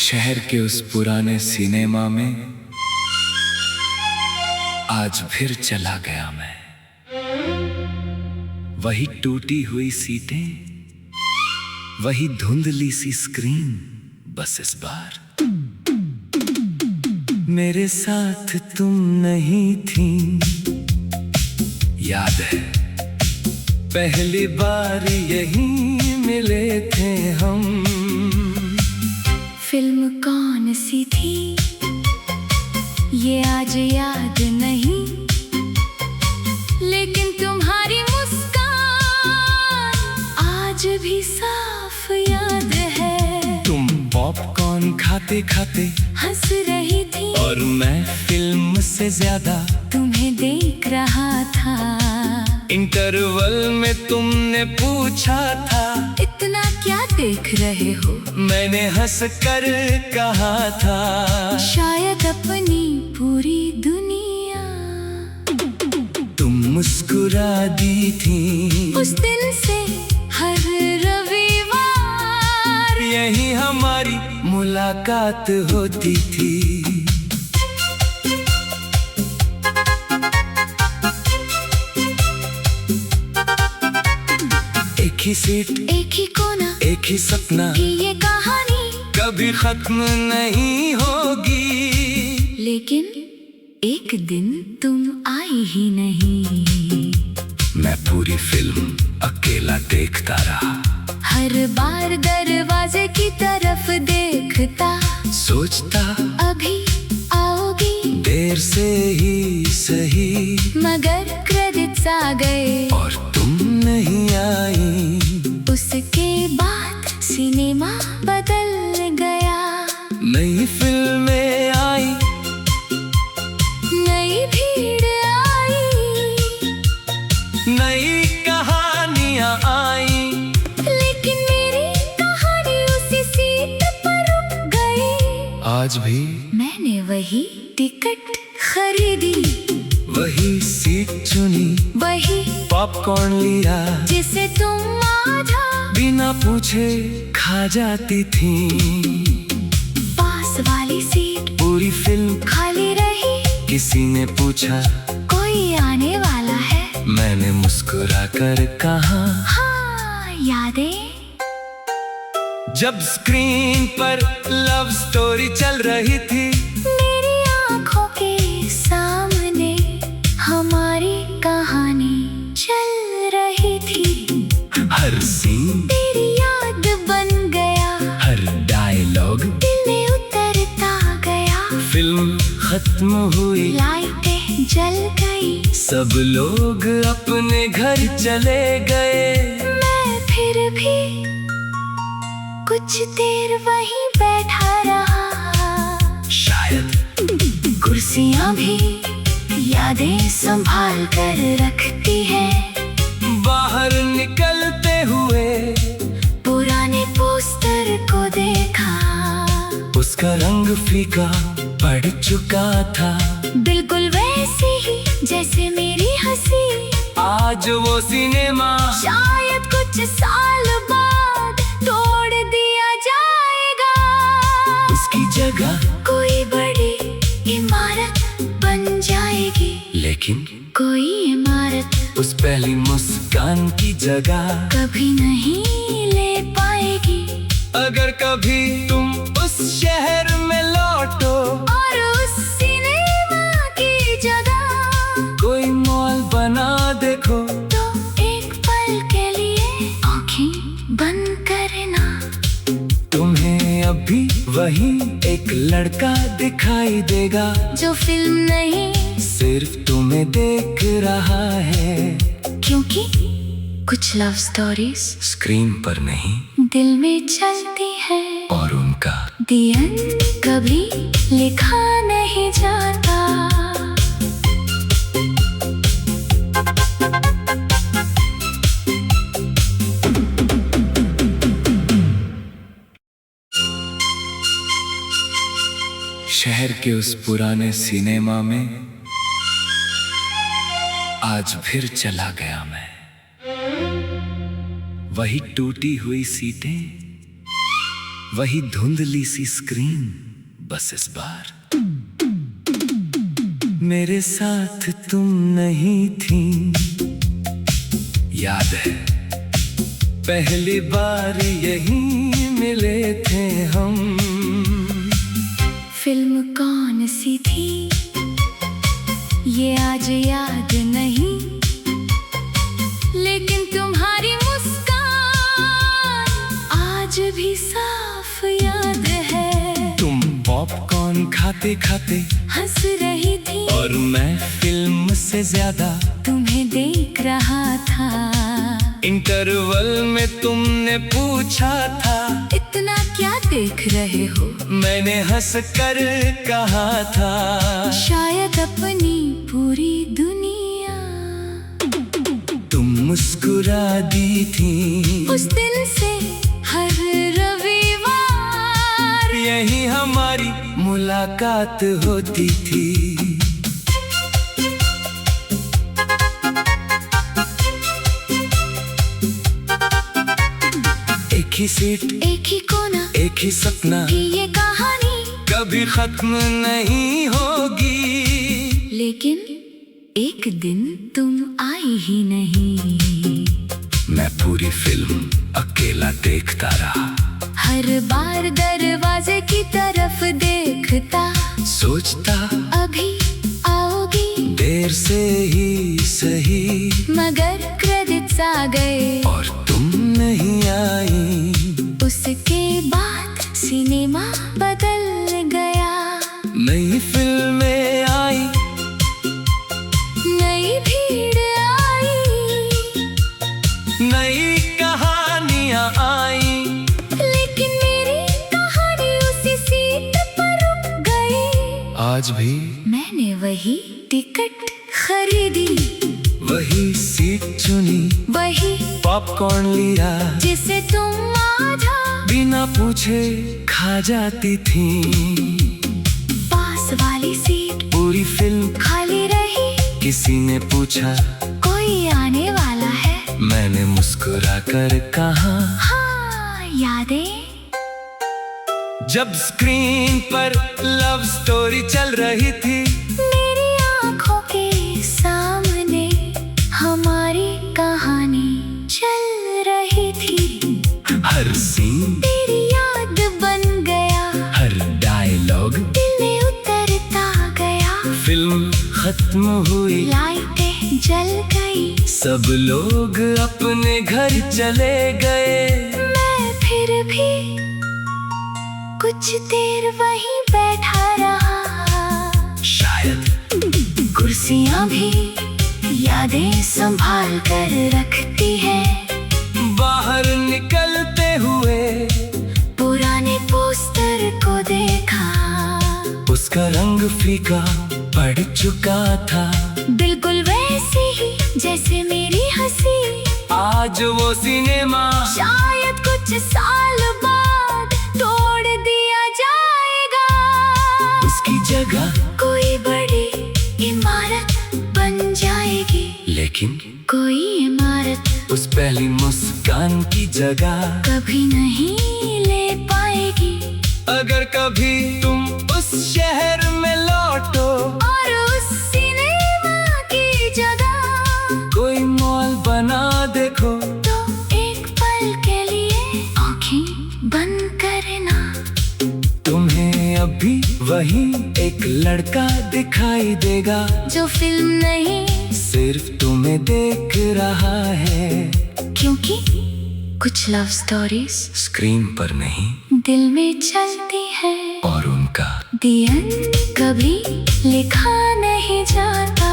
शहर के उस पुराने सिनेमा में आज फिर चला गया मैं। वही टूटी हुई सीटें, वही धुंधली सी स्क्रीन, बस इस बार मेरे साथ तुम नहीं थी। याद है पहली बार यहीं मिले थे हम। फिल्म कौन सी थी ये आज याद नहीं, लेकिन तुम्हारी मुस्कान आज भी साफ याद है। तुम पॉपकॉर्न खाते खाते हंस रही थी और मैं फिल्म से ज्यादा तुम्हें देख रहा था। इंटरवल में तुमने पूछा था, इतना क्या देख रहे हो? मैंने हंस कर कहा था, शायद अपनी पूरी दुनिया। तुम मुस्कुरा दी थी उस दिन से हर रविवार यही हमारी मुलाकात होती थी। एक ही सीट, एक ही कोना, एक ही सपना, कि ये कहानी कभी खत्म नहीं होगी। लेकिन एक दिन तुम आई ही नहीं। मैं पूरी फिल्म अकेला देखता रहा, हर बार दरवाजे की तरफ देखता, सोचता अभी आओगी, देर से ही सही, मगर क्रेडिट्स आ गए और तुम नहीं आई। उसके बाद सिनेमा बदल गया। नई फिल्में आई, नई भीड़ आई, नई कहानियां आई, लेकिन मेरी कहानी उसी सीट पर रुक गई। आज भी मैंने वही टिकट खरीदी, वही सीट चुनी, वही पॉपकॉर्न लिया, जिसे तुम आधा बिना पूछे खा जाती थी। पास वाली सीट पूरी फिल्म खाली रही, किसी ने पूछा कोई आने वाला है? मैंने मुस्कुरा कर कहा, हाँ यादें। जब स्क्रीन पर लव स्टोरी चल रही थी, मेरी आंखों के सामने हमारी कहानी चल रही थी। हर सीन तेरी याद बन गया, हर डायलॉग दिल में उतरता गया। फिल्म खत्म हुई, लाइटें जल गई, सब लोग अपने घर चले गए। मैं फिर भी कुछ देर वहीं बैठा रहा। शायद कुर्सियां भी यादें संभाल कर रखती है। बाहर निकलते हुए पुराने पोस्टर को देखा, उसका रंग फीका पड़ चुका था, बिल्कुल वैसी ही जैसे मेरी हंसी। आज वो सिनेमा शायद कुछ साल बाद तोड़ दिया जाएगा, उसकी जगह कोई बड़ी इमारत बन जाएगी। लेकिन कोई इमारत उस पहली मुस्कान की जगह कभी नहीं ले पाएगी। अगर कभी तुम उस शहर में लौटो और उस सिनेमा की जगह कोई मॉल बना देखो, तो एक पल के लिए आंखें बंद करना। तुम्हें अभी वही एक लड़का दिखाई देगा, जो फिल्म नहीं सिर्फ तुम्हें देख रहा है। क्योंकि कुछ लव स्टोरीज स्क्रीन पर नहीं, दिल में चलती है, और उनका The end कभी लिखा नहीं जाता। शहर के उस पुराने सिनेमा में आज फिर चला गया मैं। वही टूटी हुई सीटें, वही धुंधली सी स्क्रीन, बस इस बार मेरे साथ तुम नहीं थी। याद है पहली बार यहीं मिले थे हम। फिल्म कौन सी थी ये आज याद नहीं, लेकिन तुम्हारी मुस्कान आज भी साफ याद है। तुम पॉपकॉर्न खाते खाते हंस रही थी और मैं फिल्म से ज्यादा तुम्हें देख रहा था। इंटरवल में तुमने पूछा था, इतना क्या देख रहे हो? मैंने हंस कर कहा था, शायद अपनी पूरी दुनिया। तुम मुस्कुरा दी थी उस दिन से हर रविवार यही हमारी मुलाकात होती थी। एक ही सीट, एक ही कोना, एक ही सपना, कि ये कहानी कभी खत्म नहीं होगी। लेकिन एक दिन तुम आई ही नहीं। मैं पूरी फिल्म अकेला देखता रहा, हर बार दरवाजे की तरफ देखता, सोचता अभी आओगी, देर से ही सही, मगर क्रेडिट्स आ गए और तुम नहीं आई। उसके बाद सिनेमा बदल गया। नई फिल्में आई, नई भीड़ आई, नई कहानियां आई, लेकिन मेरी कहानी उसी सीट पर रुक गई। आज भी मैंने वही टिकट खरीदी, वही सीट चुनी, वही पॉपकॉर्न लिया, जिसे तुम आधा बिना पूछे खा जाती थी। पास वाली सीट पूरी फिल्म खाली रही, किसी ने पूछा कोई आने वाला है? मैंने मुस्कुरा कर कहा, हाँ यादें। जब स्क्रीन पर लव स्टोरी चल रही थी, मेरी आंखों के सामने हमारी कहानी चल रही थी। हर सीन तेरी याद बन गया, हर डायलॉग दिल में उतरता गया। फिल्म खत्म हुई, लाइटें जल गई, सब लोग अपने घर चले गए। मैं फिर भी कुछ देर वहीं बैठा रहा। शायद कुर्सियां भी यादें संभाल कर रखती है। बाहर निकलते हुए पुराने पोस्टर को देखा, उसका रंग फीका पड़ चुका था, बिल्कुल वैसी ही जैसे मेरी हंसी। आज वो सिनेमा शायद कुछ साल बाद तोड़ दिया जाएगा, उसकी जगह कोई बड़ी इमारत बन जाएगी। लेकिन कोई इमारत उस पहली मुस्कान की जगह कभी नहीं ले पाएगी। अगर कभी तुम उस शहर में लौटो और उस सिनेमा की जगह कोई मॉल बना देखो, तो एक पल के लिए आंखें बंद करना। तुम्हें अभी वही एक लड़का दिखाई देगा, जो फिल्म नहीं सिर्फ तुम्हें देख रहा है। क्योंकि कुछ लव स्टोरीज स्क्रीन पर नहीं, दिल में चलती है, और उनका दी एंड कभी लिखा नहीं जाता।